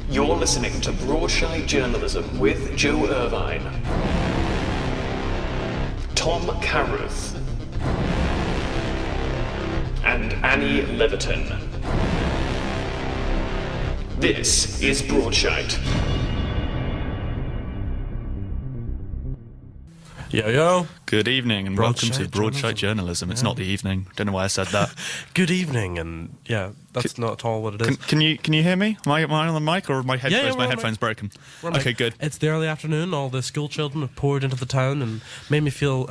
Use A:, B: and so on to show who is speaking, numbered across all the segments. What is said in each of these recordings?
A: You're listening to Broad-Shite Journalism with Joe Irvine, Tom Caruth, and Annie Leviton. This is Broadshite.
B: Yo, yo.
C: Good evening and welcome to Broad-Shite Journalism. It's not the evening. Don't know why I said that.
B: Good evening, and yeah, that's not at all what it is.
C: Can you hear me? Am I on the mic or are my headphones?
B: Yeah,
C: my headphones broken. Okay, good.
B: It's the early afternoon. All the school children have poured into the town and made me feel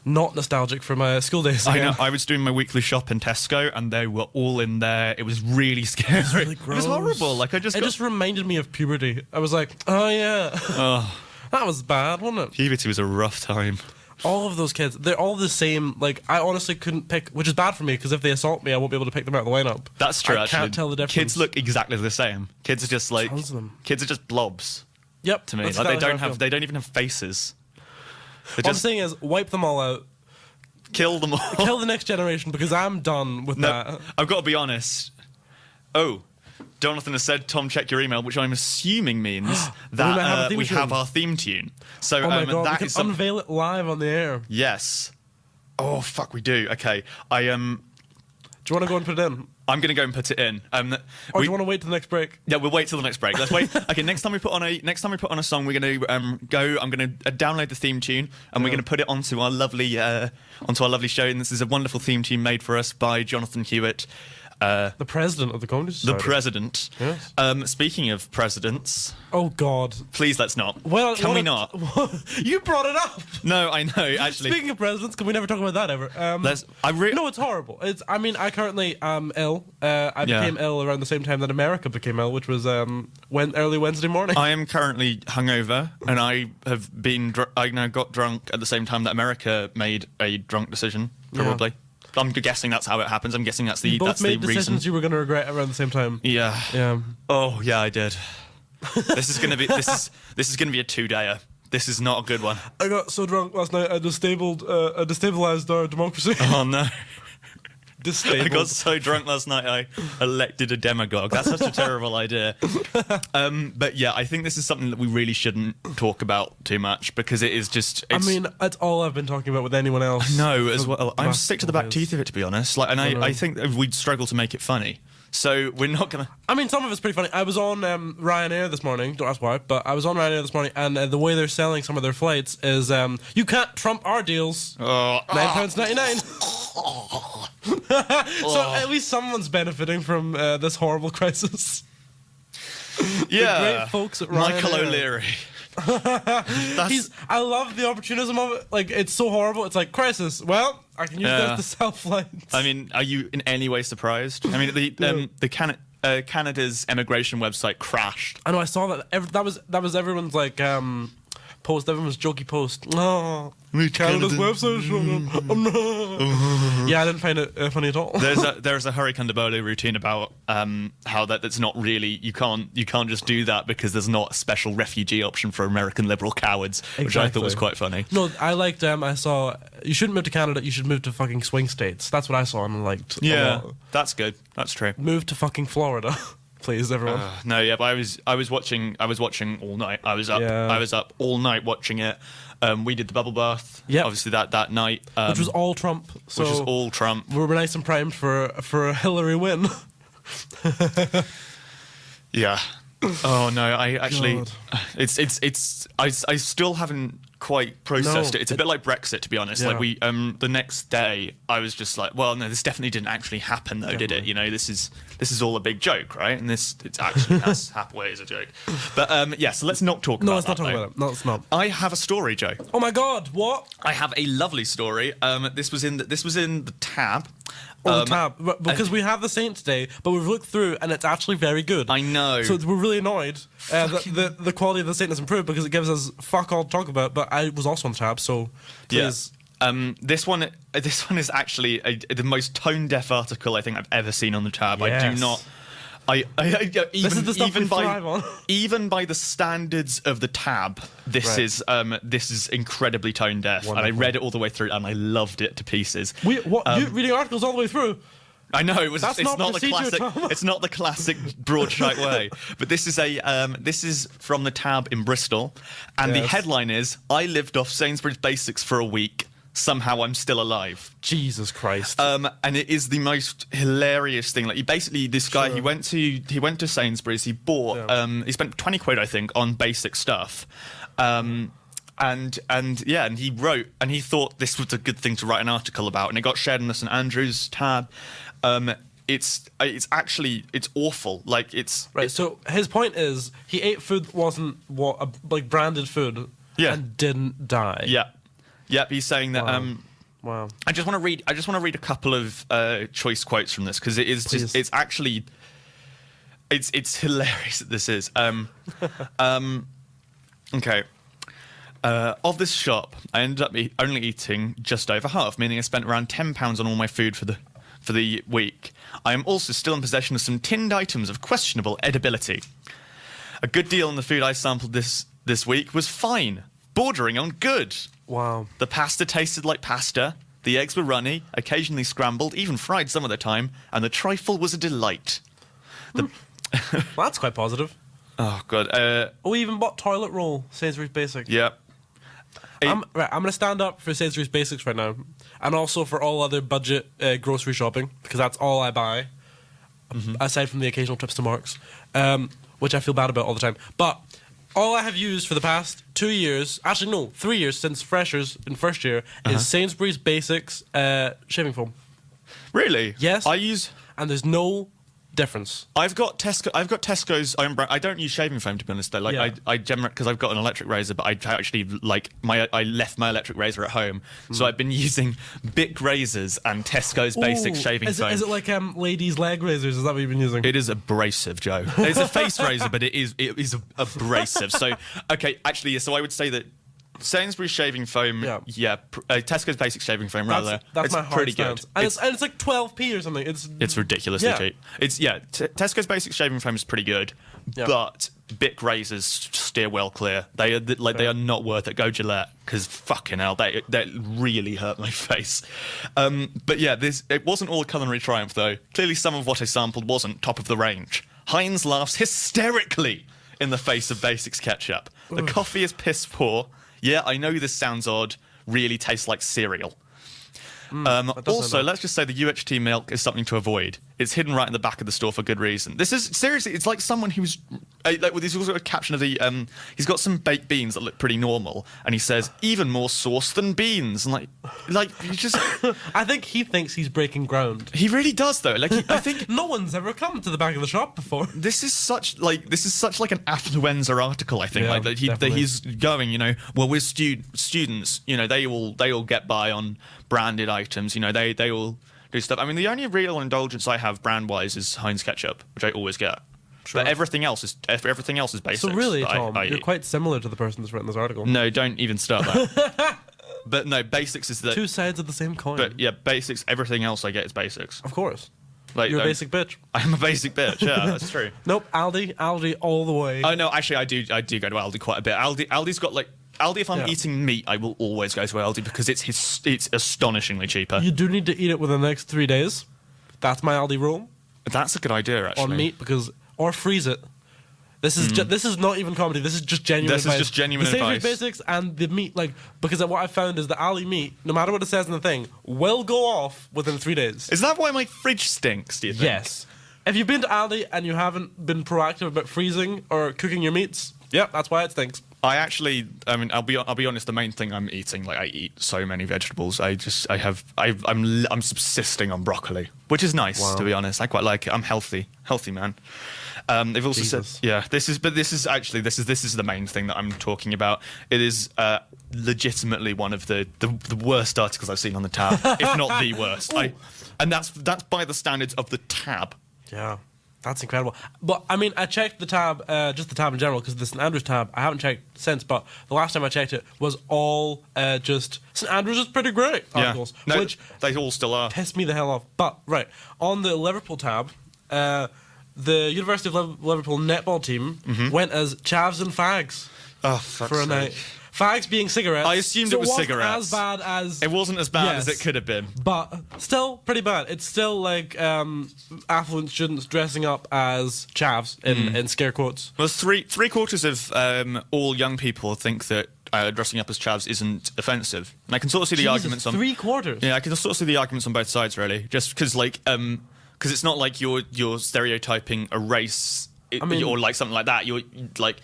B: not nostalgic for my school days again.
C: I know. I was doing my weekly shop in Tesco and they were all in there. It was really scary.
B: It was really gross.
C: It was horrible. Like
B: it just reminded me of puberty. I was like, oh yeah.
C: Oh.
B: That was bad, wasn't it?
C: Puberty was a rough time.
B: All of those kids, they're all the same. Like, I honestly couldn't pick, which is bad for me, because if they assault me, I won't be able to pick them out of the lineup.
C: That's true,
B: I
C: actually.
B: can't tell the difference.
C: Kids look exactly the same. Kids are just like...
B: Tons of them.
C: Kids are just blobs.
B: Yep.
C: To me. Like, they don't even have faces.
B: What I'm saying is, wipe them all out.
C: Kill them all.
B: Kill the next generation, because I'm done with that.
C: I've got to be honest. Oh, Jonathan has said, Tom, check your email, which I'm assuming means that we have our theme tune. So
B: oh my God,
C: that
B: we can unveil it live on the air.
C: Yes. Oh, fuck, we do. Okay.
B: Do you want to go and put it in?
C: I'm going to go and put it in.
B: Or do you want to wait till the next break?
C: Yeah, we'll wait till the next break. Let's wait. Okay, next time we put on a song, we're going to I'm going to download the theme tune and we're going to put it onto our lovely show. And this is a wonderful theme tune made for us by Jonathan Hewitt.
B: The president of the Comedy Society.
C: The president.
B: Yes.
C: Speaking of presidents...
B: Oh, God.
C: Please, let's not.
B: Well,
C: can we not?
B: You brought it up!
C: No, I know, actually.
B: Speaking of presidents, can we never talk about that ever? No, it's horrible. I currently am ill. I became ill around the same time that America became ill, which was early Wednesday morning.
C: I am currently hungover, and I have been... I now got drunk at the same time that America made a drunk decision, probably. Yeah. I'm guessing that's how it happens. I'm guessing that's the
B: reason. You both made decisions
C: reason.
B: you were going to regret around the same time.
C: Yeah.
B: Yeah.
C: Oh yeah, I did. This is gonna be a 2-dayer. This is not a good one.
B: I got so drunk last night I destabilized our democracy.
C: Oh no.
B: Disabled.
C: I got so drunk last night I elected a demagogue. That's such a terrible idea. But yeah, I think this is something that we really shouldn't talk about too much because it is just...
B: I mean, that's all I've been talking about with anyone else.
C: No, as well. I'm sick to the back teeth of it, to be honest. Like, and I think we'd struggle to make it funny. So we're not going to...
B: I mean, some of it's pretty funny. I was on Ryanair this morning. Don't ask why, but I was on Ryanair this morning, and the way they're selling some of their flights is you can't trump our deals. £9.99. So at least someone's benefiting from this horrible crisis.
C: Yeah.
B: The great folks at Ryanair.
C: Michael O'Leary.
B: I love the opportunism of it. Like, it's so horrible. It's like, crisis. Well, I can use this to sell flights.
C: I mean, are you in any way surprised? I mean, Canada's immigration website crashed.
B: I know. I saw that. That was everyone's like post. Everyone's jokey post. Oh, Canada's website. Yeah, I didn't find it funny at all.
C: There's a Hari Kondabolu routine about how that's not really you can't just do that because there's not a special refugee option for American liberal cowards, which I thought was quite funny.
B: No, I liked. I saw you shouldn't move to Canada. You should move to fucking swing states. That's what I saw and liked.
C: Yeah, that's good. That's true.
B: Move to fucking Florida. Please, everyone.
C: No, yeah, but I was watching all night. I was up all night watching it. We did the bubble bath. Yeah, obviously that night,
B: which was all Trump.
C: Which was all Trump.
B: We were nice and primed for a Hillary win.
C: Yeah. Oh no, I actually, I still haven't quite processed it. It's a bit like Brexit, to be honest. Yeah. Like the next day, I was just like, well, no, this definitely didn't actually happen, though, did it? You know, this is all a big joke, right? And it actually has happened as a joke. But yeah, so let's not talk about that.
B: No, let's not talk about it. No, it's not.
C: I have a story, Joe.
B: Oh my God, what?
C: I have a lovely story. This was in the tab.
B: The tab, because we have the Saint today, but we've looked through and it's actually very good.
C: I know.
B: So we're really annoyed that the quality of the Saint has improved because it gives us fuck all to talk about. But I was also on the tab, so please.
C: Yeah. This one is actually the most tone deaf article I think I've ever seen on the tab. Yes. I do not.
B: This is the stuff we thrive on.
C: Even by the standards of the tab, this is incredibly tone deaf. Wonderful. And I read it all the way through, and I loved it to pieces.
B: You reading articles all the way through?
C: I know it was.
B: That's
C: it's
B: not
C: not the
B: procedure,
C: classic.
B: Tom.
C: It's not the classic Broad-Shite way. But this is this is from the tab in Bristol, and the headline is: "I lived off Sainsbury's Basics for a week. Somehow I'm still alive."
B: Jesus Christ.
C: And it is the most hilarious thing. Like, this guy, he went to Sainsbury's. He bought. He spent 20 quid, I think, on basic stuff. And he wrote, and he thought this was a good thing to write an article about, and it got shared in the St Andrews tab. It's awful. Like, it's
B: right. So his point is he ate food that wasn't like branded food, and didn't die.
C: Yep. He's saying that.
B: Wow.
C: I just want to read a couple of choice quotes from this, because it is just, it's actually, it's hilarious that this is. Okay. Of this shop, I ended up only eating just over half, meaning I spent around £10 on all my food for the week. I am also still in possession of some tinned items of questionable edibility. A good deal on the food I sampled this week was fine, bordering on good.
B: Wow.
C: The pasta tasted like pasta, the eggs were runny, occasionally scrambled, even fried some of the time, and the trifle was a delight.
B: Well, that's quite positive.
C: Oh, God.
B: We even bought toilet roll, Sainsbury's Basics.
C: Yep.
B: I'm going to stand up for Sainsbury's Basics right now, and also for all other budget grocery shopping, because that's all I buy, aside from the occasional trips to Marks, which I feel bad about all the time. But all I have used for the past 2 years, actually no, 3 years since freshers in first year, is Sainsbury's Basics shaving foam.
C: Really?
B: Yes. And there's no difference.
C: I've got Tesco's own brand. I don't use shaving foam, to be honest, though. Like, I generally, because I've got an electric razor, but I actually I left my electric razor at home, so I've been using Bic razors and Tesco's Basic shaving foam.
B: Is it like ladies' leg razors? Is that what you've been using?
C: It is abrasive, Joe. It's a face razor, but it is abrasive. So, okay, actually, so I would say that Sainsbury's shaving foam, Tesco's Basic shaving foam, rather.
B: That's
C: it's
B: my hard
C: pretty
B: stance.
C: good.
B: And it's like 12p or something.
C: It's ridiculously cheap. Tesco's Basic shaving foam is pretty good, but Bic razors steer well clear. They are not worth it. Go Gillette, because fucking hell, they really hurt my face. But yeah, it wasn't all a culinary triumph, though. Clearly, some of what I sampled wasn't top of the range. Heinz laughs hysterically in the face of Basics ketchup. The coffee is piss poor. Yeah, I know this sounds odd. Really tastes like cereal. Also, let's just say the UHT milk is something to avoid. It's hidden right in the back of the store for good reason. This is seriously, it's like someone who's there's also a caption of the he's got some baked beans that look pretty normal, and he says even more sauce than beans, and like you just.
B: I think he thinks he's breaking ground.
C: He really does, though. Like, I think
B: no one's ever come to the back of the shop before.
C: This is such like an affluenza article. I think that he's going. Well, we're students. They all get by on branded items. They all do stuff. I mean, the only real indulgence I have brand-wise is Heinz ketchup, which I always get. Sure. But everything else is basic.
B: So really, Tom, you're quite similar to the person that's written this article.
C: No, don't even start that. But no, Basics is the
B: two sides of the same coin.
C: But yeah, Basics. Everything else I get is Basics.
B: Of course.
C: Like,
B: you're a basic bitch.
C: I'm a basic bitch. Yeah, that's true.
B: Nope, Aldi all the way.
C: Oh no, actually, I do go to Aldi quite a bit. Aldi's got Aldi, if I'm eating meat, I will always go to Aldi because it's astonishingly cheaper.
B: You do need to eat it within the next 3 days. That's my Aldi rule.
C: That's a good idea, actually.
B: On meat, or freeze it. This is not even comedy. This is just genuine advice.
C: This is just genuine advice.
B: The Sainsbury's Basics and the meat, because what I found is the Aldi meat, no matter what it says in the thing, will go off within 3 days.
C: Is that why my fridge stinks, do you think?
B: Yes. If you've been to Aldi and you haven't been proactive about freezing or cooking your meats, that's why it stinks.
C: I'll be honest. The main thing I'm eating, I eat so many vegetables. I'm subsisting on broccoli, which is nice, to be honest. I quite like it. I'm healthy man. They've also said, this is the main thing that I'm talking about. It is legitimately one of the worst articles I've seen on the tab, if not the worst. And that's by the standards of the tab.
B: Yeah. That's incredible. But, I checked the tab, just the tab in general, because the St Andrews tab, I haven't checked since, but the last time I checked it was all just St Andrews is pretty great articles.
C: No,
B: which
C: they all still are.
B: Pissed me the hell off. But, on the Liverpool tab, the University of Liverpool netball team went as chavs and fags
C: for
B: a night. Fags being cigarettes.
C: I assumed
B: so
C: it was
B: wasn't
C: cigarettes.
B: as bad as...
C: It wasn't as bad as
B: Yes.
C: it could have been.
B: But still pretty bad. It's still like affluent students dressing up as chavs in scare quotes.
C: Well, three-quarters of all young people think that dressing up as chavs isn't offensive, and I can sort of see the arguments on
B: 3/4.
C: Yeah, I can sort of see the arguments on both sides, really. Just because, like, because it's not like you're stereotyping a race, or like something like that. You're like,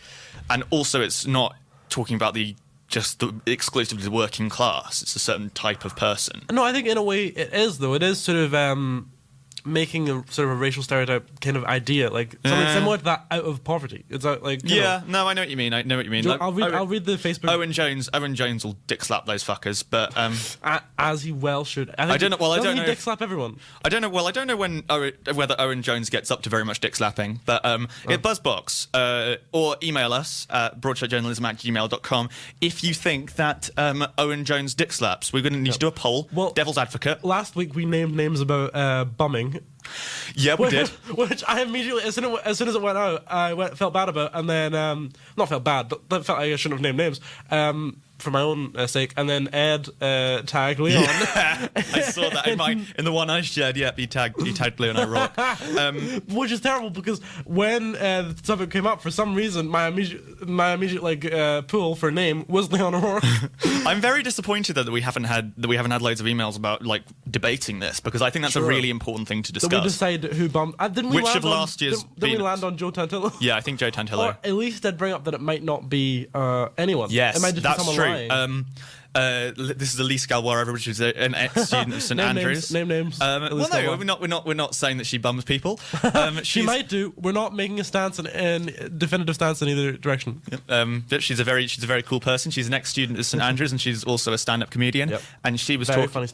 C: and also it's not talking about exclusively the working class. It's a certain type of person.
B: No, I think in a way it is, though. It is sort of making a sort of a racial stereotype kind of idea, like something similar to that out of poverty. It's like you know.
C: No, I know what you mean. Like,
B: I'll read the Facebook.
C: Owen Jones will dick slap those fuckers, but
B: as he well should.
C: I don't know. Well, I don't know.
B: He dick slap everyone.
C: I don't know. Well, I don't know whether Owen Jones gets up to very much dick slapping, but Buzzbox or email us at broadshitejournalism@gmail.com if you think that Owen Jones dick slaps. We're going to need to do a poll. Well, devil's advocate.
B: Last week we named names about bumming.
C: Yeah, we did.
B: Which I immediately, as soon as it went out, felt bad about, and then not felt bad, but felt like I shouldn't have named names for my own sake. And then Ed tagged Leon.
C: Yeah, I saw that in the one I shared. Yeah, he tagged Leon O'Rourke,
B: which is terrible because when the subject came up, for some reason my immediate like pool for name was Leon O'Rourke.
C: I'm very disappointed that we haven't had loads of emails about like debating this, because I think that's a really important thing to discuss.
B: Did we decide who bumped? Didn't we
C: Which
B: land
C: of last year's
B: Didn't we land on Joe Tantillo?
C: Yeah, I think Joe Tantillo.
B: Or at least I'd bring up that it might not be anyone.
C: Yes,
B: it might just
C: that's
B: be someone
C: true.
B: lying.
C: This is Elise Galwara, which is an ex-student of St Andrews.
B: Name names.
C: Well, no, we're not saying that she bums people.
B: She might do. We're not making a stance in definitive stance in either direction.
C: She's a very cool person. She's an ex-student of St Andrews, and she's also a stand-up comedian.
B: Yep.
C: And she was
B: Very funny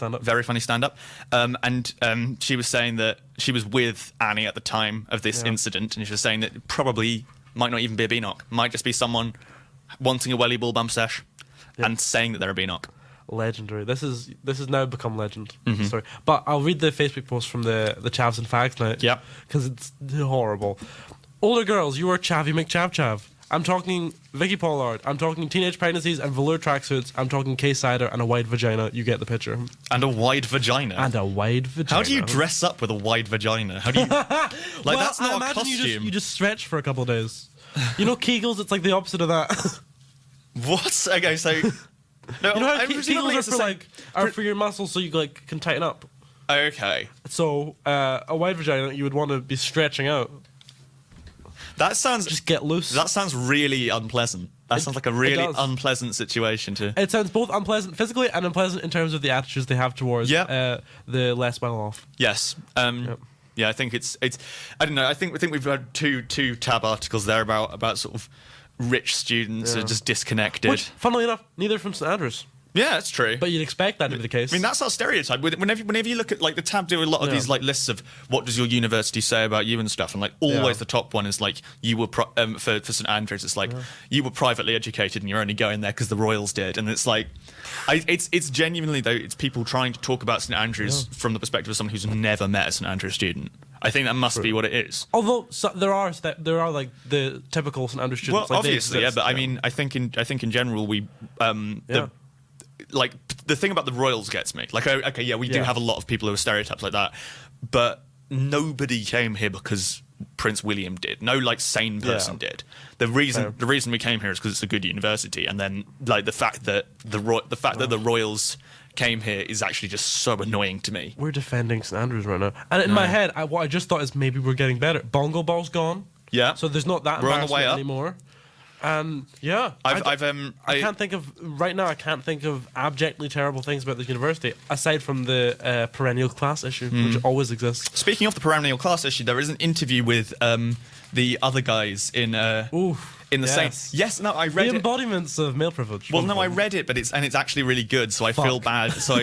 B: stand-up.
C: And she was saying that she was with Annie at the time of this incident, and she was saying that it probably might not even be a B-knock. Might just be someone wanting a welly ball bump sesh.
B: Yep.
C: And saying that they're a B-knock.
B: Legendary. This has now become legend. Sorry, but I'll read the Facebook post from the chavs and fags now.
C: Yep.
B: Because it's horrible. Older girls, you are chavvy McChav. I'm talking Vicky Pollard. I'm talking teenage pregnancies and velour tracksuits. I'm talking K-cider and a wide vagina. You get the picture.
C: And a wide vagina.
B: How
C: do you dress up with a wide vagina? How do you
B: well,
C: that's not a
B: costume. You just stretch for a couple of days. You know, Kegels. It's like the opposite of that.
C: What? Okay, so no,
B: you know how Kegels are for your muscles, so you like can tighten up.
C: Okay.
B: So a wide vagina, you would want to be stretching out.
C: That sounds
B: just get loose.
C: That sounds really unpleasant. That sounds like a really unpleasant situation to.
B: It sounds both unpleasant physically and unpleasant in terms of the attitudes they have towards the less well off.
C: Yes. Yeah, I think it's. I don't know. I think we've had two tab articles there about sort of rich students are just disconnected.
B: Which, funnily enough, neither from St Andrews.
C: Yeah, that's true.
B: But you'd expect that to be the case.
C: I mean, that's our stereotype. Whenever you look at, like, the tab do a lot of these, like, lists of what does your university say about you and stuff, and, like, always the top one is, like, you were, for St Andrews, it's like, you were privately educated and you're only going there because the Royals did. And it's like, it's genuinely, though, it's people trying to talk about St Andrews from the perspective of someone who's never met a St Andrews student. I think that must be what it is.
B: Although there are like the typical St Andrews students.
C: Well,
B: like
C: obviously, but I mean, I think in general we like the thing about the Royals gets me. Like, we do have a lot of people who are stereotypes like that, but nobody came here because Prince William did. No, like, sane person did. The reason we came here is because it's a good university, and then like the fact that the Royals came here is actually just so annoying to me.
B: We're defending St Andrews right now, and in my head, what I just thought is maybe we're getting better. Bongo Ball's gone.
C: Yeah.
B: So there's not that embarrassment anymore. And I can't think of right now. I can't think of abjectly terrible things about this university aside from the perennial class issue, which always exists.
C: Speaking of the perennial class issue, there is an interview with the other guys in the same. Yes, no, I read
B: the embodiments of male privilege.
C: Well, no, I read it, but it's actually really good, so I feel bad. So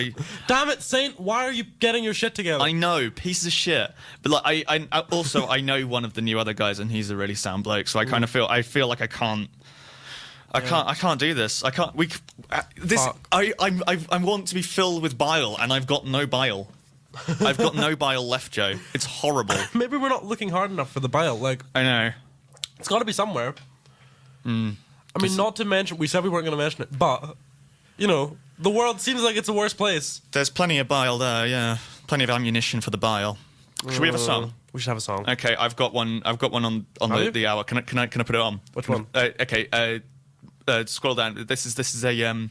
B: damn it, Saint! Why are you getting your shit together?
C: I know, pieces of shit. But like, I also I know one of the new other guys, and he's a really sound bloke. So I kind of feel like I can't do this. I can't. I want to be filled with bile, and I've got no bile. I've got no bile left, Joe. It's horrible.
B: Maybe we're not looking hard enough for the bile. Like,
C: I know.
B: It's got to be somewhere. I mean, not to mention, we said we weren't going to mention it, but, you know, the world seems like it's a worse place.
C: There's plenty of bile there, yeah. Plenty of ammunition for the bile. Should we have a song?
B: We should have a song.
C: Okay, I've got one on the hour. Can I put it on?
B: Which one?
C: Okay, scroll down. This is a
B: Yeah,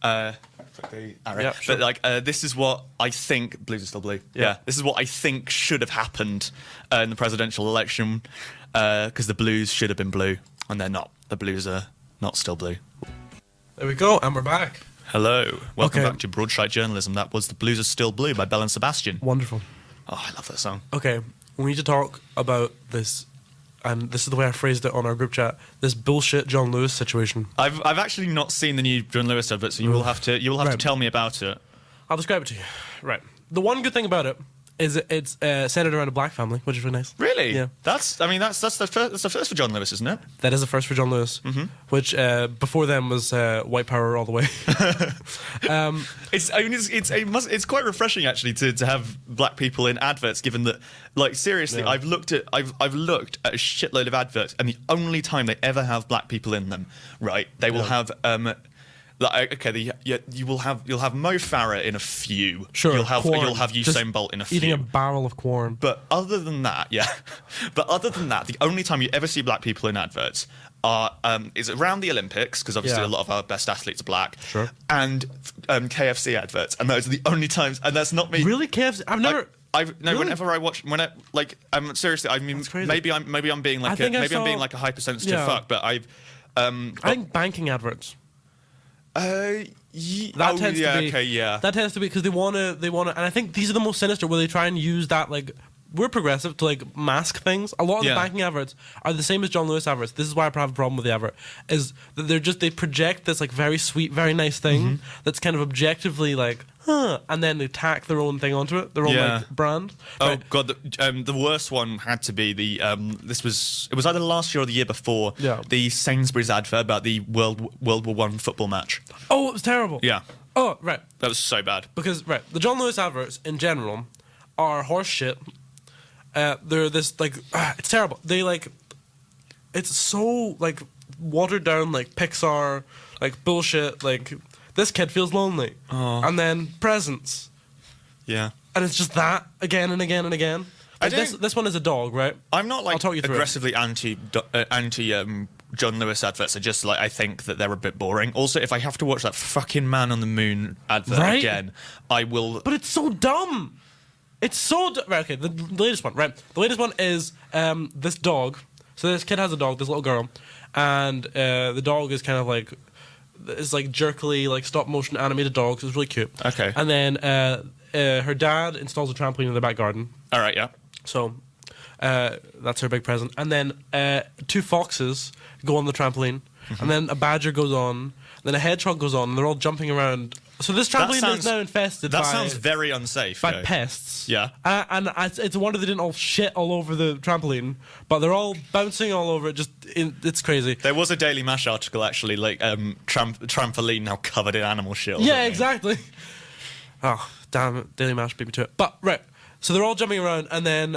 B: sure.
C: But like this is what I think. Blues are still blue. Yeah. This is what I think should have happened in the presidential election, because the Blues should have been blue, and they're not. The Blues are not still blue.
B: There we go, and we're back.
C: Hello, welcome
B: Okay.
C: back to Broad-Shite Journalism. That was The Blues Are Still Blue by Bell and Sebastian.
B: Wonderful.
C: Oh, I love that song.
B: Okay, we need to talk about this, and this is the way I phrased it on our group chat, this bullshit John Lewis situation.
C: I've actually not seen the new John Lewis advert, so you will have to
B: Right.
C: tell me about it.
B: I'll describe it to you. Right. The one good thing about it is it's centered around a black family, which is really nice.
C: Really?
B: Yeah.
C: That's the first for John Lewis, isn't it?
B: That is the first for John Lewis, which before them was white power all the way.
C: It's quite refreshing actually to have black people in adverts, given that, like, seriously,
B: Yeah.
C: I've looked at a shitload of adverts, and the only time they ever have black people in them, right? They will have you'll have Mo Farah in a few.
B: Sure,
C: You'll have
B: corn.
C: Usain
B: Just
C: Bolt in a
B: eating
C: few.
B: a barrel of corn.
C: But other than that, the only time you ever see black people in adverts is around the Olympics, because obviously
B: Yeah.
C: a lot of our best athletes are black.
B: Sure.
C: And KFC adverts, and those are the only times. And that's not me.
B: Really, KFC? I've never. Really?
C: Whenever I watch, seriously, I mean,
B: That's crazy.
C: maybe I'm being like
B: I'm
C: a hypersensitive
B: Yeah.
C: fuck, but
B: I think banking adverts. That tends to be.
C: okay, yeah.
B: That tends to be because they want to, and I think these are the most sinister, where they try and use that, like, we're progressive, to like mask things. A lot of the
C: Yeah.
B: banking adverts are the same as John Lewis adverts. This is why I have a problem with the advert, is that they project this like very sweet, very nice thing that's kind of objectively like, and then they tack their own thing onto it, their own
C: Yeah.
B: like brand.
C: Oh
B: Right.
C: god, the worst one had to be the it was either last year or the year before.
B: Yeah.
C: The Sainsbury's advert about the World War I football match.
B: Oh, it was terrible.
C: Yeah,
B: Oh, right.
C: that was so bad.
B: Because the John Lewis adverts in general are horse shit. They're this like it's terrible. They like it's so like watered down, like Pixar, like bullshit. Like this kid feels lonely, and then presents,
C: Yeah.
B: and it's just that again and again and again. Like, this one is a dog, right?
C: I'm not like
B: I'll talk you through it.
C: aggressively anti John Lewis adverts. I just like I think that they're a bit boring. Also, if I have to watch that fucking Man on the Moon advert
B: Right?
C: again, I will.
B: But it's so dumb. It's so right. Okay, the latest one, right? The latest one is this dog. So this kid has a dog, this little girl, and the dog is kind of like it's like jerkily like stop motion animated dog. So it's really cute.
C: Okay.
B: And then her dad installs a trampoline in the back garden.
C: All right, yeah.
B: So that's her big present. And then 2 foxes go on the trampoline, and then a badger goes on, then a hedgehog goes on, and they're all jumping around. So this trampoline is now infested
C: That
B: by
C: sounds very unsafe.
B: by
C: though.
B: pests.
C: Yeah.
B: And it's a wonder they didn't all shit all over the trampoline, but they're all bouncing all over it. It's crazy.
C: There was a Daily Mash article actually, like trampoline now covered in animal shit. or
B: Yeah,
C: something.
B: exactly. Oh, damn it. Daily Mash beat me to it. But, right. So they're all jumping around, and then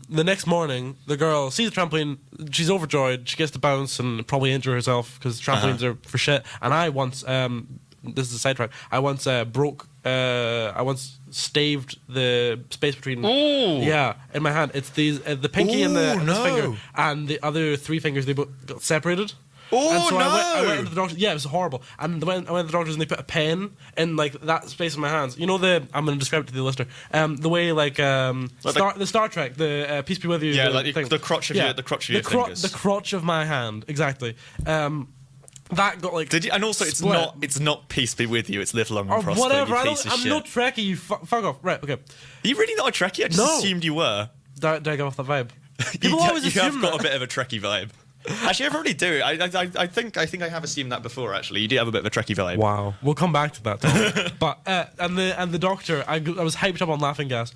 B: the next morning, the girl sees the trampoline. She's overjoyed. She gets to bounce and probably injure herself because trampolines are for shit. And I once, this is a sidetrack, I once staved the space between, yeah, in my hand. It's these, the pinky and this finger, and the other 3 fingers, they both got separated.
C: Oh,
B: and so
C: no!
B: I went to the doctor. Yeah, it was horrible. And I went to the doctors, and they put a pen in like that space in my hands. You know I'm going to describe it to the listener. The way the Star Trek, the Peace Be With You.
C: Yeah,
B: the
C: like
B: thing.
C: the crotch of your fingers.
B: The crotch of my hand, exactly. That got like.
C: Did you? And also,
B: split.
C: it's not peace be with you. It's live long
B: Or
C: and prosper.
B: whatever.
C: You piece of
B: I'm
C: shit.
B: no Trekkie. You fuck off. Right. Okay.
C: Are you really not a Trekkie? I just
B: No.
C: assumed you were.
B: Did I get off that vibe? People always
C: you
B: assume
C: have got
B: that.
C: a bit of a Trekkie vibe. Actually, I probably do. I think I have assumed that before. Actually, you do have a bit of a Trekkie vibe.
B: Wow, we'll come back to that. Tom. But and the doctor, I was hyped up on laughing gas,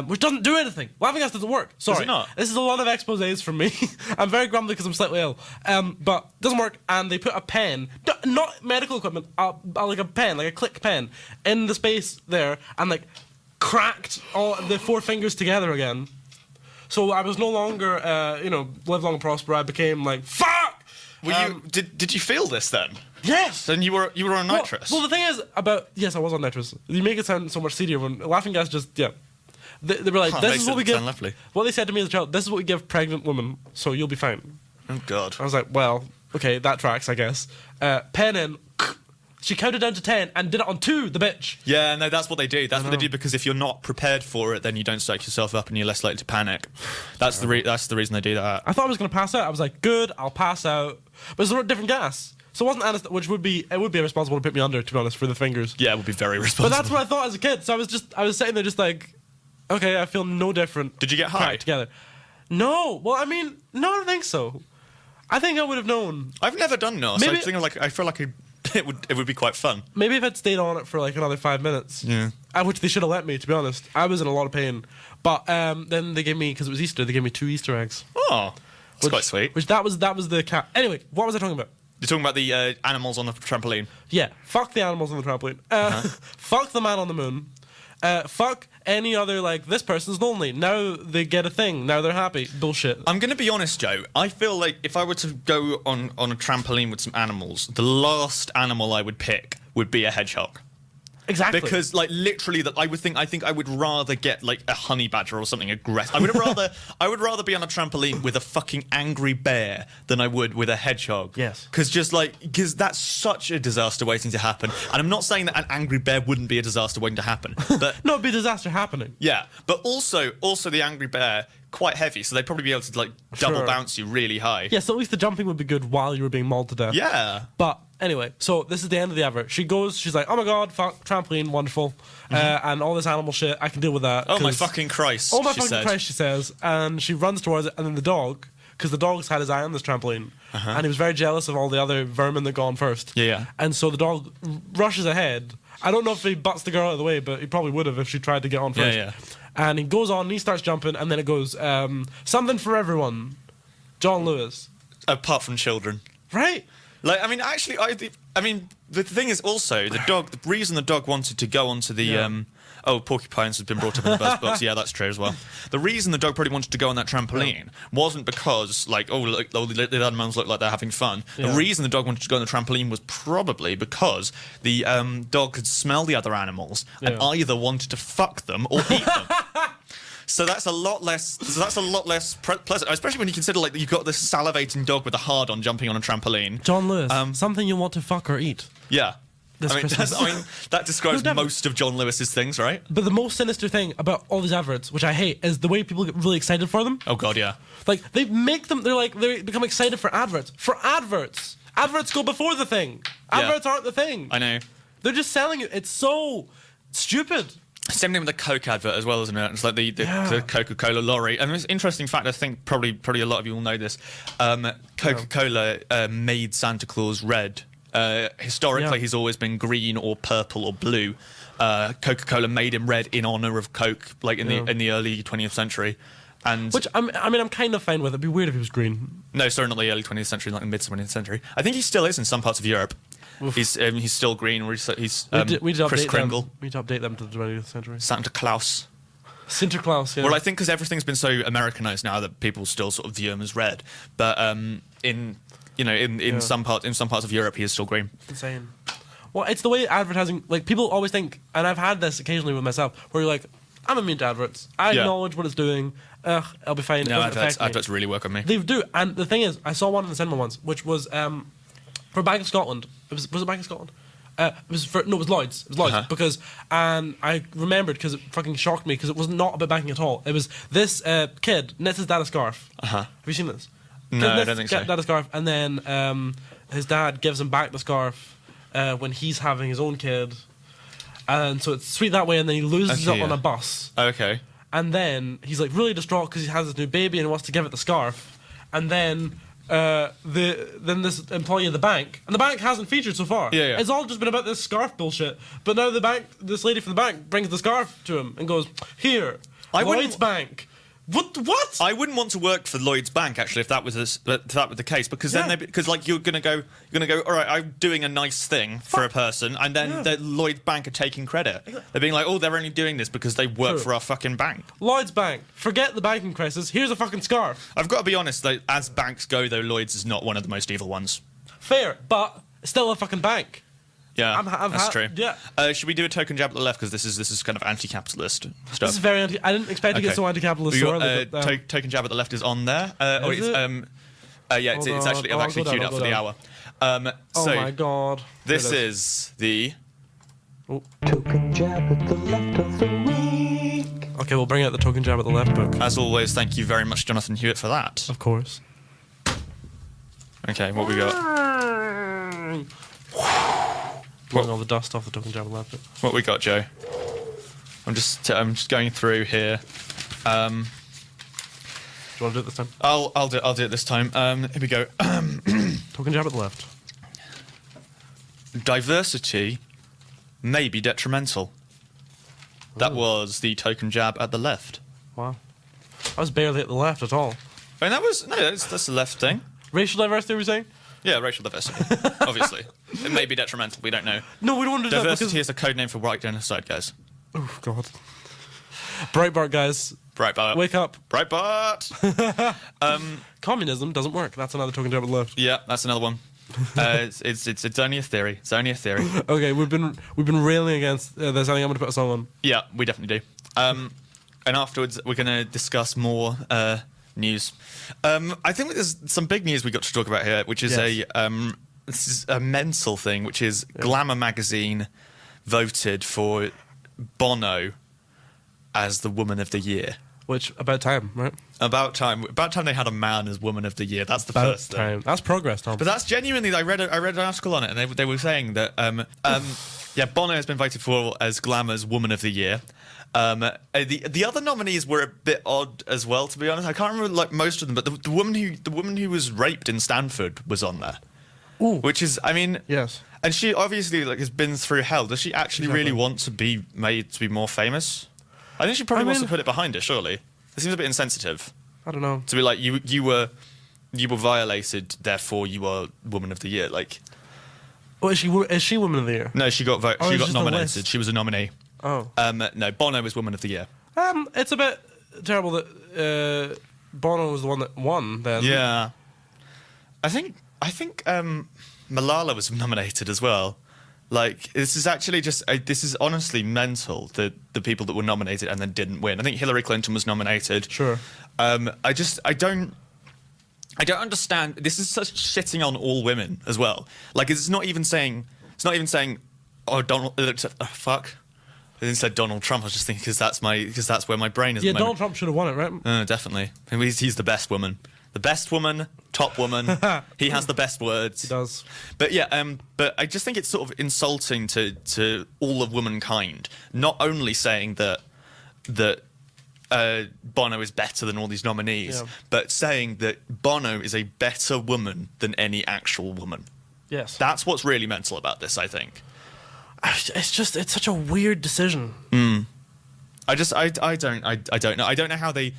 B: which doesn't do anything. Laughing gas doesn't work. Sorry,
C: it not?
B: This is a lot of exposés from me. I'm very grumbly because I'm slightly ill. But doesn't work. And they put a pen, not medical equipment, like a pen, like a click pen, in the space there, and like cracked all the 4 fingers together again. So I was no longer, live long and prosper. I became like, fuck!
C: Did you feel this then?
B: Yes.
C: Then you were on nitrous.
B: Well, the thing is yes, I was on nitrous. You make it sound so much seedier when laughing gas just They were like, this is what we give.
C: Lovely.
B: What they said to me as a child, this is what we give pregnant women, so you'll be fine.
C: Oh God.
B: I was like, well, okay, that tracks, I guess. Pen in. She counted down to 10 and did it on 2, the bitch.
C: Yeah, no, that's what they do. That's what they do because if you're not prepared for it, then you don't psych yourself up and you're less likely to panic. That's the reason they do that.
B: I thought I was going to pass out. I was like, good, I'll pass out. But it's a different gas. So it wasn't anesthetic, which would be irresponsible to put me under, to be honest, for the fingers.
C: Yeah, it would be very responsible.
B: But that's what I thought as a kid. So I was sitting there just like, okay, I feel no different.
C: Did you get high?
B: Together. No. Well, I mean, no, I don't think so. I think I would have known.
C: I've never done no. So I feel like it would be quite fun.
B: Maybe if I'd stayed on it for like another 5 minutes.
C: Yeah.
B: Which they should have let me, to be honest. I was in a lot of pain. But then they gave me, because it was Easter, they gave me 2 Easter eggs.
C: Oh, that's quite sweet.
B: Which that was the cat. Anyway, what was I talking about?
C: You're talking about the animals on the trampoline.
B: Yeah, fuck the animals on the trampoline. Fuck the man on the moon. Fuck any other, like, this person's lonely. Now they get a thing. Now they're happy. Bullshit.
C: I'm going to be honest, Joe. I feel like if I were to go on a trampoline with some animals, the last animal I would pick would be a hedgehog.
B: Exactly.
C: Because, like, literally, I think I would rather get, like, a honey badger or something aggressive. I would rather be on a trampoline with a fucking angry bear than I would with a hedgehog.
B: Yes.
C: Because that's such a disaster waiting to happen. And I'm not saying that an angry bear wouldn't be a disaster waiting to happen. But
B: no, it'd be a disaster happening.
C: Yeah. But also the angry bear, quite heavy, so they'd probably be able to, like, double bounce you really high.
B: Yeah, so at least the jumping would be good while you were being mauled to death.
C: Yeah.
B: But anyway, so this is the end of the advert. She's like, oh my god, fuck, trampoline, wonderful. And all this animal shit, I can deal with that.
C: Oh my fucking Christ,
B: oh my fucking Christ, she says. And she runs towards it, and then the dog, because the dog's had his eye on this trampoline, and he was very jealous of all the other vermin that gone first.
C: Yeah.
B: And so the dog rushes ahead. I don't know if he butts the girl out of the way, but he probably would have if she tried to get on first.
C: Yeah.
B: And he goes on, and he starts jumping, and then it goes, something for everyone. John Lewis.
C: Apart from children.
B: Right?
C: Like, I mean, actually, the thing is also, the reason the dog wanted to go onto the, porcupines has been brought up in the buzz box. Yeah, that's true as well. The reason the dog probably wanted to go on that trampoline wasn't because, like, the animals look like they're having fun. Yeah. The reason the dog wanted to go on the trampoline was probably because the dog could smell the other animals and either wanted to fuck them or eat them. So that's a lot less. Pleasant, especially when you consider like you've got this salivating dog with a hard-on jumping on a trampoline.
B: John Lewis, something you want to fuck or eat.
C: Yeah, that describes
B: No,
C: most of John Lewis's things, right?
B: But the most sinister thing about all these adverts, which I hate, is the way people get really excited for them.
C: Oh God, yeah.
B: Like they make them. They become excited for adverts. Adverts go before the thing. Adverts aren't the thing.
C: I know.
B: They're just selling it. It's so stupid.
C: Same thing with the Coke advert as well, isn't it? It's like the Coca-Cola lorry. And it's an interesting fact, I think probably a lot of you will know this. Coca-Cola made Santa Claus red. Historically, he's always been green or purple or blue. Coca-Cola made him red in honor of Coke, like in the early 20th century. And
B: which I'm kind of fine with. It'd be weird if he was green.
C: No, sorry, not the early 20th century, like the mid 20th century. I think he still is in some parts of Europe. Oof. He's still green. Or he's Kris Kringle.
B: We need to update them to the 20th century.
C: Santa Claus.
B: Sinterklaas, yeah.
C: Well, I think because everything's been so Americanized now that people still sort of view him as red. But in some parts of Europe, he is still green.
B: It's insane. Well, it's the way advertising. Like people always think, and I've had this occasionally with myself, where you're like, I'm immune to adverts. I acknowledge what it's doing. I'll be fine.
C: No, adverts really work on me.
B: They do. And the thing is, I saw one in the cinema once, which was for Bank of Scotland. Was it Bank of Scotland? It was Lloyd's. It was Lloyd's because I remembered because it fucking shocked me because it was not about banking at all. It was this kid knits his dad a scarf. Have you seen this?
C: No, I don't think so.
B: Dad a scarf, and then his dad gives him back the scarf when he's having his own kid, and so it's sweet that way. And then he loses it on a bus.
C: Okay.
B: And then he's like really distraught because he has his new baby and wants to give it the scarf, and then. Then this employee of the bank, and the bank hasn't featured so far.
C: Yeah.
B: It's all just been about this scarf bullshit. But now this lady from the bank brings the scarf to him and goes, "Here, Lloyd's Bank, What?
C: I wouldn't want to work for Lloyd's Bank actually if that was the case, because then like you're gonna go all right, I'm doing a nice thing for a person, and then the Lloyd's Bank are taking credit. They're being like, oh, they're only doing this because they work for our fucking bank.
B: Lloyd's Bank, forget the banking crisis. Here's a fucking scarf.
C: I've got to be honest, though, as banks go, though, Lloyd's is not one of the most evil ones.
B: Fair, but still a fucking bank.
C: Yeah, that's true.
B: Yeah.
C: Should we do a token jab at the left, because this is kind of anti-capitalist stuff?
B: This is very I didn't expect to get so anti-capitalist.
C: Token jab at the left is on there. It's actually I've actually queued up for the hour.
B: Oh my god!
C: This is the
D: token jab at the left of the week.
B: Okay, we'll bring out the token jab at the left book.
C: As always, thank you very much, Jonathan Hewitt, for that.
B: Of course.
C: Okay, what we got?
B: Blowing all the dust off the token jab at the left book.
C: What we got, Joe? I'm just going through here.
B: Do you want to do it this time?
C: I'll do it this time. Here we go.
B: Token jab at the left.
C: Diversity may be detrimental. That was the token jab at the left.
B: Wow. I was barely at the left at all.
C: And that's the left thing.
B: Racial diversity, were you saying?
C: Yeah, racial diversity. Obviously, it may be detrimental. We don't know.
B: No, we don't want to do that
C: Diversity
B: because...
C: is a code name for white genocide, guys.
B: Oh god. Breitbart, guys.
C: Breitbart.
B: Wake up.
C: Breitbart.
B: Communism doesn't work. That's another token jab at the left.
C: Yeah, that's another one. It's only a theory. It's only a theory.
B: Okay, we've been railing against this. I think I'm going to put a song on.
C: Yeah, we definitely do. And afterwards, we're going to discuss more news. I think there's some big news we got to talk about here, which is this is a mental thing, which is Glamour magazine voted for Bono as the Woman of the Year.
B: Which, about time, right?
C: About time they had a man as Woman of the Year. That's the first
B: time.
C: thing.
B: That's progress, Tom.
C: But that's genuinely. I read an article on it, and they were saying that Bono has been voted for as Glamour's Woman of the Year. The other nominees were a bit odd as well, to be honest. I can't remember like most of them, but the woman who was raped in Stanford was on there.
B: Ooh.
C: Which is, I mean,
B: yes.
C: And she obviously has been through hell. Does she actually really want to be made to be more famous? I think she probably wants to put it behind her. Surely, it seems a bit insensitive.
B: I don't know.
C: To be like you were violated, therefore you are Woman of the Year. Like,
B: well, is she Woman of the Year?
C: No, she got
B: She
C: got nominated. She was a nominee.
B: Oh.
C: No, Bono was Woman of the Year.
B: It's a bit terrible that Bono was the one that won. Then.
C: Yeah. I think Malala was nominated as well. Like, this is actually just this is honestly mental. The people that were nominated and then didn't win. I think Hillary Clinton was nominated.
B: Sure.
C: I don't understand. This is such shitting on all women as well. Like, it's not even saying. Oh, Donald. Fuck. I didn't say Donald Trump. I was just thinking because that's where my brain is.
B: Yeah,
C: at the
B: Donald
C: moment.
B: Trump should have won it, right?
C: Definitely. He's the best woman. The best woman, top woman. He has the best words.
B: He does.
C: But yeah, but I just think it's sort of insulting to all of womankind. Not only saying that Bono is better than all these nominees, but saying that Bono is a better woman than any actual woman.
B: Yes.
C: That's what's really mental about this, I think.
B: It's such a weird decision.
C: I don't know. I don't know how they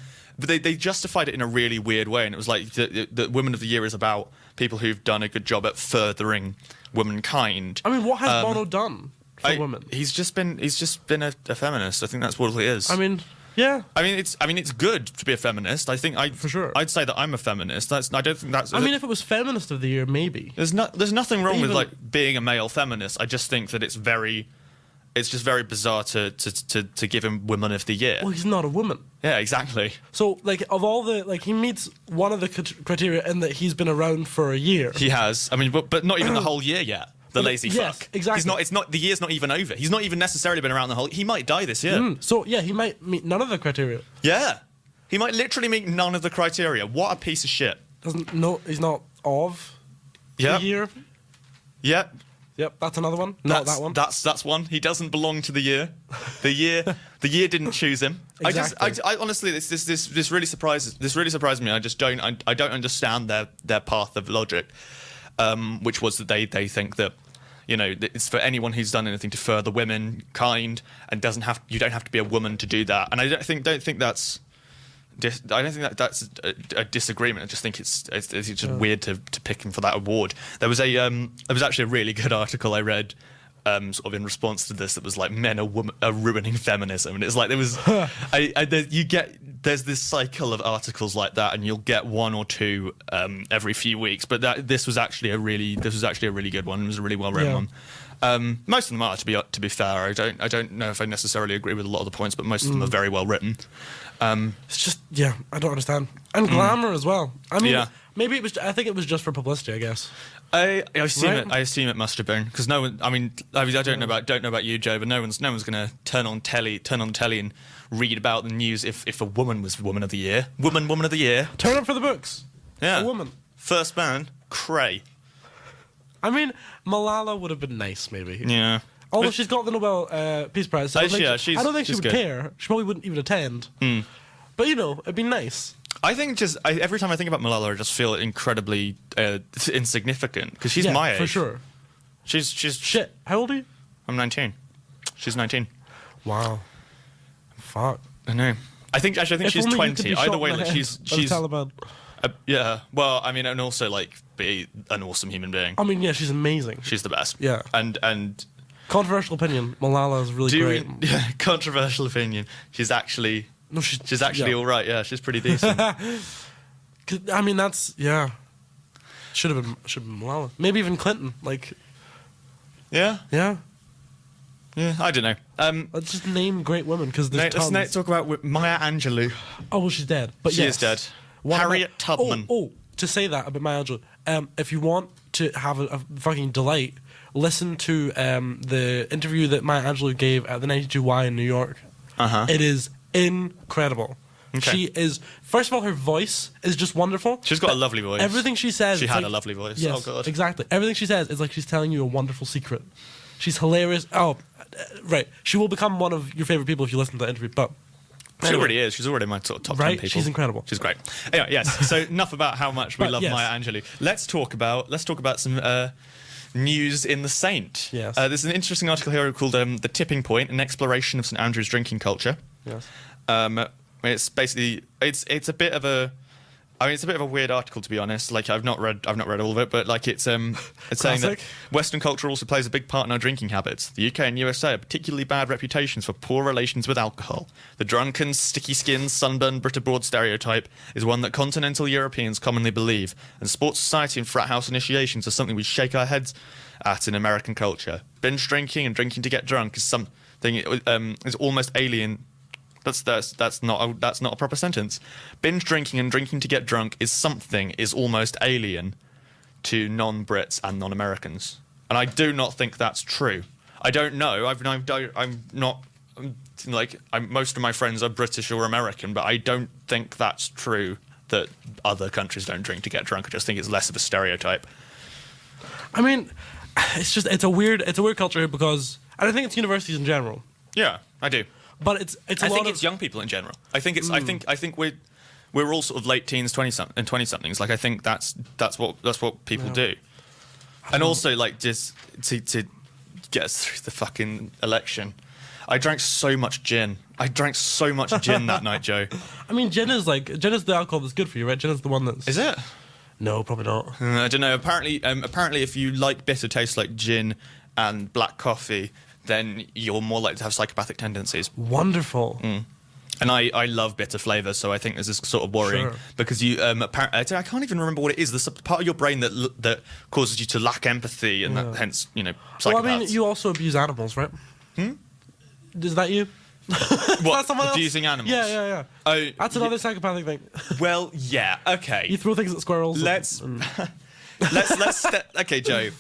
C: justified it in a really weird way, and it was like the Women of the Year is about people who've done a good job at furthering womankind.
B: I mean, what has Bono done for women?
C: He's just been a feminist. I think that's what he is.
B: I mean, yeah.
C: I mean, it's good to be a feminist. I think
B: for sure.
C: I'd say that I'm a feminist. I don't think that's.
B: I mean, if it was Feminist of the Year, maybe.
C: There's nothing wrong with like being a male feminist. I just think that it's just very bizarre to give him Woman of the Year.
B: Well, he's not a woman.
C: Yeah, exactly.
B: So, like, of all the, like, he meets one of the criteria in that he's been around for a year.
C: He has. I mean, but not even the whole year yet. The lazy
B: yes,
C: fuck.
B: Exactly.
C: It's not. The year's not even over. He's not even necessarily been around the whole. He might die this year.
B: So yeah, he might meet none of the criteria.
C: Yeah, he might literally meet none of the criteria. What a piece of shit.
B: He's not of the year.
C: Yep.
B: Yep, that's another one. Not that one.
C: That's one. He doesn't belong to the year. The year didn't choose him.
B: Exactly.
C: I honestly, this really surprises me. I just don't understand their path of logic, which was that they think that, you know, it's for anyone who's done anything to further womankind and you don't have to be a woman to do that. And I don't think that's I don't think that's a disagreement. I just think it's just weird to pick him for that award. There was actually a really good article I read, sort of in response to this, that was like men are ruining feminism, and it's like there was there's this cycle of articles like that, and you'll get one or two every few weeks. But this was actually a really good one. It was a really well written one. Most of them are, to be fair. I don't know if I necessarily agree with a lot of the points, but most of them are very well written.
B: It's just, I don't understand. And glamour as well. I mean, maybe it was. I think it was just for publicity, I guess.
C: I assume it must have been, because no one. I don't know about you, Joe, but no one's going to turn on telly and read about the news if a woman was Woman of the Year. Woman of the Year.
B: Turn up for the books.
C: Yeah.
B: A woman.
C: First man, cray.
B: I mean, Malala would have been nice, maybe.
C: Yeah.
B: Although she's got the Nobel Peace Prize, so I don't think she would care. She probably wouldn't even attend. But it'd be nice.
C: I think every time I think about Malala, I just feel incredibly insignificant, because she's my age.
B: For sure.
C: She's
B: shit. How old are you?
C: I'm 19. She's 19.
B: Wow. Fuck.
C: I know. I think she's 20. Either way, like she's
B: Taliban.
C: Yeah. Well, I mean, and also like be an awesome human being.
B: I mean, yeah, she's amazing.
C: She's the best.
B: Yeah.
C: And
B: controversial opinion. Malala is really great.
C: Yeah. Controversial opinion. She's actually all right. Yeah. She's pretty decent.
B: I mean, should have been Malala. Maybe even Clinton. Like.
C: Yeah.
B: Yeah.
C: Yeah, I don't know.
B: Let's just name great women, because there's tons.
C: Let's talk about Maya Angelou.
B: Oh, well, she's dead. But
C: she is dead. Harriet Tubman.
B: To say that about Maya Angelou, if you want to have a fucking delight, listen to the interview that Maya Angelou gave at the 92Y in New York. It is incredible. Okay. She is, first of all, her voice is just wonderful.
C: She's got a lovely voice.
B: Everything she says.
C: She had a lovely voice.
B: Yes,
C: oh, God.
B: Exactly. Everything she says is like she's telling you a wonderful secret. She's hilarious. Oh, right. She will become one of your favorite people if you listen to that interview. But
C: she already is. She's already my sort of top 10 people.
B: She's incredible.
C: She's great. Anyway, yes. So enough about how much we love Maya Angelou. Let's talk about some news in the Saint.
B: Yes.
C: There's an interesting article here called "The Tipping Point: An Exploration of St Andrew's Drinking Culture."
B: Yes.
C: It's basically it's a bit of a. I mean, it's a bit of a weird article, to be honest. Like, I've not read all of it, but like it's saying that Western culture also plays a big part in our drinking habits. The UK and USA have particularly bad reputations for poor relations with alcohol. The drunken, sticky-skinned, sunburned Brit-abroad stereotype is one that continental Europeans commonly believe, and sports society and frat house initiations are something we shake our heads at in American culture. Binge drinking and drinking to get drunk is something is almost alien. That's not a proper sentence. Binge drinking and drinking to get drunk is almost alien to non-Brits and non-Americans, and I do not think that's true. I don't know. I'm not like most of my friends are British or American, but I don't think that's true that other countries don't drink to get drunk. I just think it's less of a stereotype.
B: I mean, it's a weird culture, because I don't think it's universities in general.
C: Yeah, I do.
B: But it's
C: I think it's young people in general. I think it's I think we're all sort of late teens, 20-somethings. Like, I think that's what people do. And also, like, just to get us through the fucking election. I drank so much gin. That night, Joe.
B: I mean, gin is the alcohol that's good for you, right? Gin is the one that's...
C: Is it?
B: No, probably not.
C: I don't know. Apparently, if you like bitter tastes like gin and black coffee, then you're more likely to have psychopathic tendencies.
B: Wonderful.
C: And I love bitter flavours, so I think this is sort of worrying, because you I can't even remember what it is. There's a part of your brain that causes you to lack empathy, and that, hence, psychopaths.
B: Well, I mean, you also abuse animals, right? Is that you?
C: What, abusing animals?
B: Yeah. Oh, that's another psychopathic thing.
C: Well, yeah, okay.
B: You throw things at squirrels.
C: Let's okay, Joe.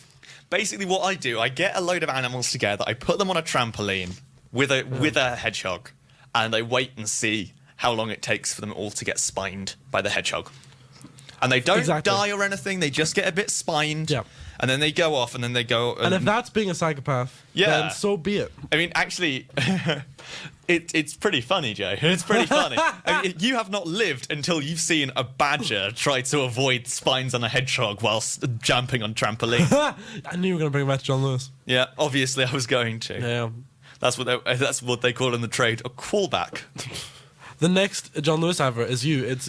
C: Basically, what I do, I get a load of animals together, I put them on a trampoline with a hedgehog, and I wait and see how long it takes for them all to get spined by the hedgehog. And they don't die or anything, they just get a bit spined. Yeah. And then they go off, and then they go...
B: And if that's being a psychopath, then so be it.
C: I mean, actually, it's pretty funny, Joe. It's pretty funny. I mean, you have not lived until you've seen a badger try to avoid spines on a hedgehog whilst jumping on trampoline.
B: I knew you were going to bring back John Lewis.
C: Yeah, obviously I was going to.
B: Yeah.
C: That's what they call in the trade a callback.
B: the next John Lewis advert is you. It's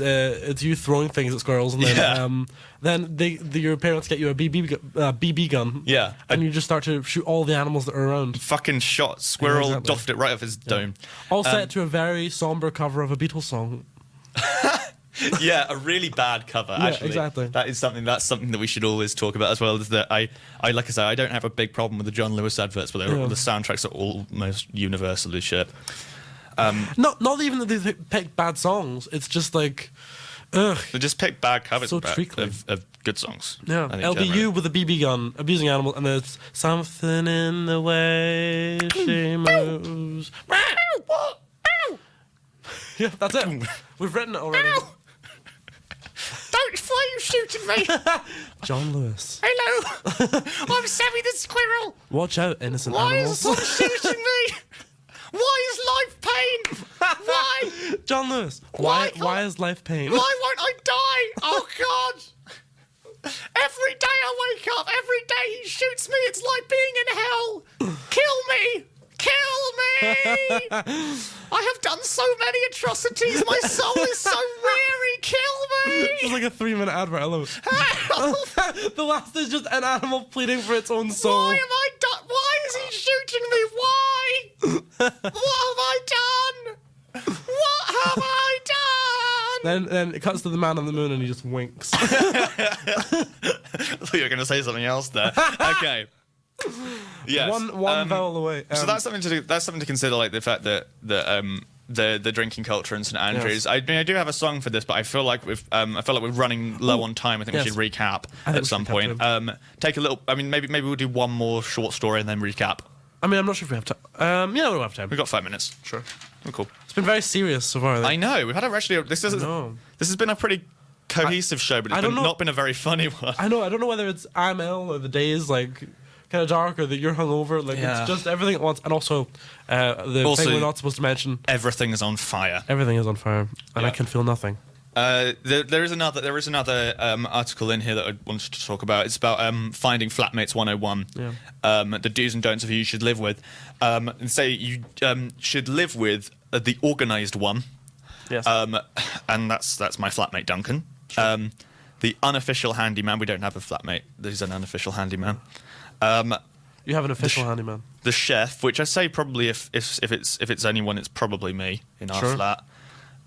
B: you throwing things at squirrels, and then your parents get you a BB gun.
C: Yeah,
B: and you just start to shoot all the animals that are around.
C: Fucking shot squirrel,
B: Exactly.
C: doffed it right off his dome.
B: All set to a very somber cover of a Beatles song.
C: Yeah, a really bad cover.
B: Yeah,
C: Actually,
B: exactly.
C: That's something that we should always talk about as well. Is that I like I say, I don't have a big problem with the John Lewis adverts, but the soundtracks are almost universally shit.
B: Not even that they pick bad songs. It's just like, ugh.
C: They just pick bad covers
B: So
C: of good songs.
B: Yeah,
C: I think
B: it'll be
C: generally.
B: you with a BB gun abusing animals, and there's something in the way she moves. Yeah, that's it. We've written it already.
C: Don't why are you shooting me?
B: John Lewis.
C: Hello, I'm Sammy the squirrel.
B: Watch out, innocent
C: Why
B: animals.
C: is someone shooting me? Why is life pain? Why?
B: John Lewis.
C: Why
B: Why is life pain?
C: Why won't I die? Oh God! Every day I wake up, every day he shoots me. It's like being in hell. Kill me! Kill me! I have done so many atrocities. My soul is so weary. Kill
B: It's
C: me!
B: like a 3-minute advert. I love
C: Help!
B: it. The last is just an animal pleading for its own soul.
C: Why am I done? Why is he shooting me? Why? What have I done? What have I done?
B: Then it cuts to the man on the moon and he just winks.
C: I thought you were going to say something else there. Okay. Yes.
B: One vowel away.
C: So that's something to do. That's something to consider, like the fact that the drinking culture in St Andrews.
B: Yes.
C: I mean, I do have a song for this, but I feel like we're running low on time. I think
B: Yes.
C: we should recap
B: I think
C: at
B: we
C: some
B: should
C: point.
B: recap
C: Take a little. I mean, maybe we'll do one more short story and then recap.
B: I mean, I'm not sure if we have time. Yeah, we don't have time.
C: We've got 5 minutes.
B: Sure.
C: Oh, cool.
B: It's been very serious so far.
C: I know we've had this has been a pretty cohesive show, but
B: I
C: it's
B: don't know-
C: not been a very funny one.
B: I don't know whether it's I'm ill or the day is like kind of dark or that you're hungover. Like
C: Yeah.
B: it's just everything at once. And also the
C: Also-
B: thing we're not supposed to mention.
C: Everything is on fire.
B: Everything is on fire, and I
C: Yeah.
B: can feel nothing.
C: There is another article in here that I wanted to talk about. It's about finding flatmates 101.
B: Yeah.
C: The do's and don'ts of who you should live with. And say you should live with the organised one.
B: Yes.
C: And that's my flatmate Duncan. The unofficial handyman. We don't have a flatmate. There's an unofficial handyman.
B: You have an official handyman.
C: The chef, which I say probably if it's anyone, it's probably me in our
B: Sure.
C: flat.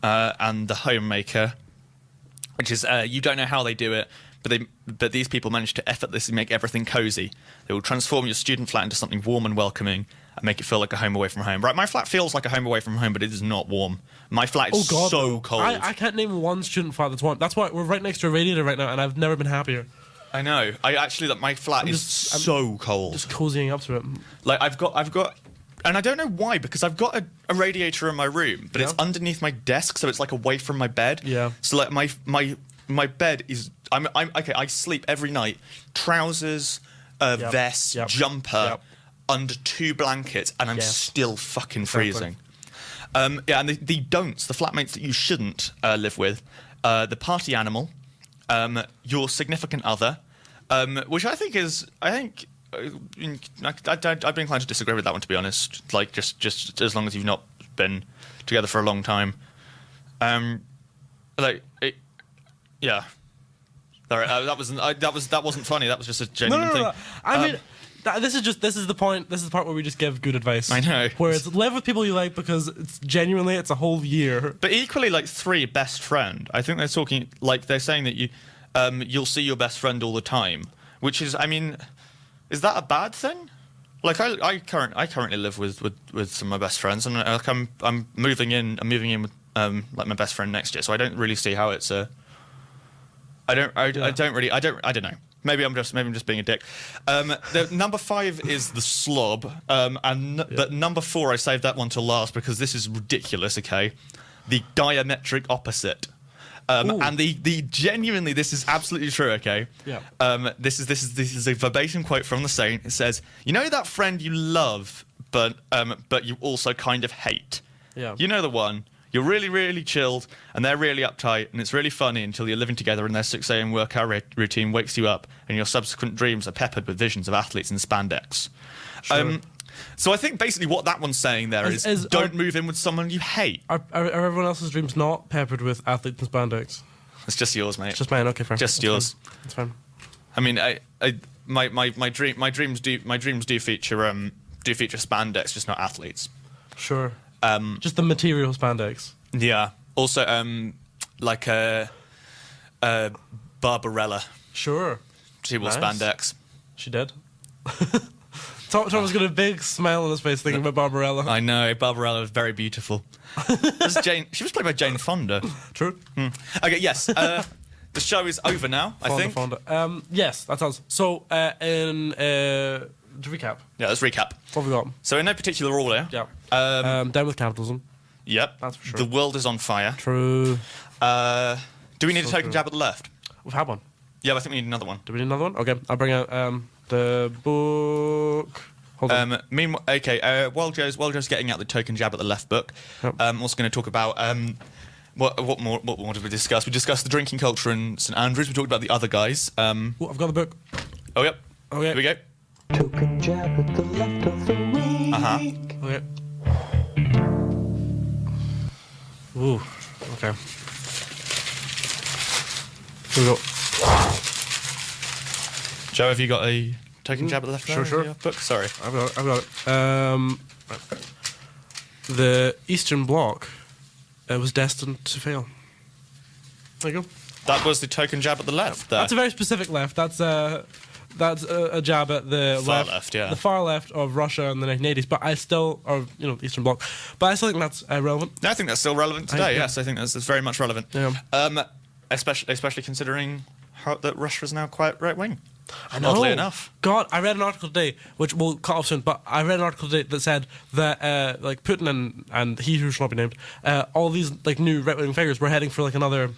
C: And the homemaker, which is you don't know how they do it, but these people manage to effortlessly make everything cozy. They will transform your student flat into something warm and welcoming and make it feel like a home away from home. Right, my flat feels like a home away from home, but it is not warm. My flat is so cold.
B: I can't name one student flat that's warm. That's why we're right next to a radiator right now, and I've never been happier.
C: I know. My flat is so cold.
B: Just cozying up to it.
C: Like I've got, and I don't know why, because I've got a radiator in my room, but it's
B: Yeah.
C: underneath my desk, so it's like away from my bed.
B: Yeah.
C: So like my bed is I'm okay. I sleep every night, trousers, vest,
B: Yep.
C: jumper,
B: Yep.
C: under 2 blankets, and I'm
B: Yes.
C: still fucking
B: Exactly.
C: freezing. Yeah, and the don'ts, the flatmates that you shouldn't live with, the party animal, your significant other, which I think I'd be inclined to disagree with that one, to be honest. Like just as long as you've not been together for a long time, yeah. Sorry, that wasn't funny. That was just a genuine thing.
B: No. I mean, this is the point. This is the part where we just give good advice.
C: I know.
B: Where it's live with people you like because it's a whole year.
C: But equally, like 3 best friend. I think they're talking like they're saying that you'll see your best friend all the time, which is, I mean, is that a bad thing? Like I currently live with some of my best friends, and like I'm moving in with like my best friend next year, so I don't really see how it's a. I don't know. Maybe I'm just being a dick. The number 5 is the slob, but number 4 I saved that one till last because this is ridiculous. Okay, the diametric opposite, and the genuinely this is absolutely true. Okay,
B: Yeah.
C: This is a verbatim quote from the Saint. It says, "You know that friend you love, but you also kind of hate.
B: Yeah.
C: You know the one." You're really, really chilled, and they're really uptight, and it's really funny until you're living together and their 6 a.m. workout routine wakes you up, and your subsequent dreams are peppered with visions of athletes in spandex.
B: Sure.
C: So I think basically what that one's saying there is don't move in with someone you hate.
B: Are everyone else's dreams not peppered with athletes and spandex?
C: It's just yours, mate.
B: It's just mine. Okay, fair.
C: Just
B: That's
C: yours.
B: Fine. That's fine.
C: I mean, my dreams do feature spandex, just not athletes.
B: Sure. Just the material spandex.
C: Yeah. Also, like Barbarella.
B: Sure.
C: She wore
B: Nice.
C: spandex.
B: She did. Thomas got a big smile on his face thinking about Barbarella.
C: I know, Barbarella was very beautiful. She was played by Jane Fonda.
B: True.
C: Okay, yes. The show is over now, I think.
B: Fonda. Yes, that sounds. So, to recap,
C: Yeah, let's recap.
B: what have we got?
C: So in no particular order.
B: Yeah. Down with capitalism.
C: Yep.
B: That's for sure.
C: The world is on fire.
B: True.
C: Do we need a token
B: true.
C: jab at the left?
B: We've had one.
C: Yeah, I think we need another one.
B: Do we need another one? Okay, I'll bring out the book. Hold on.
C: Meanwhile, okay. While Joe's getting out the token jab at the left book,
B: Yep.
C: I'm also going to talk about what more did we discuss? We discussed the drinking culture in St Andrews. We talked about the other guys.
B: Oh, I've got the book.
C: Oh yep.
B: Okay.
C: Here we go.
D: Token jab at the left of the week.
B: Okay. Ooh. Okay. Here we go.
C: Joe, have you got a token jab at the left?
B: Sure, sure.
C: Book. Sorry.
B: I've got it. Right. The Eastern Bloc was destined to fail. There you go.
C: That was the token jab at the left. There.
B: That's a very specific left. That's a jab at the
C: Far left, yeah.
B: the far left of Russia in the 1980s. But I still, or Eastern Bloc. But I still think that's relevant.
C: I think that's still relevant today. Yes, I think that's very much relevant.
B: Yeah.
C: Especially considering that Russia is now quite right wing.
B: I know.
C: Oddly enough.
B: God, I read an article today, which we'll cut off soon, but I read an article today that said that like Putin and he who shall not be named, all these like new right-wing figures were heading for like another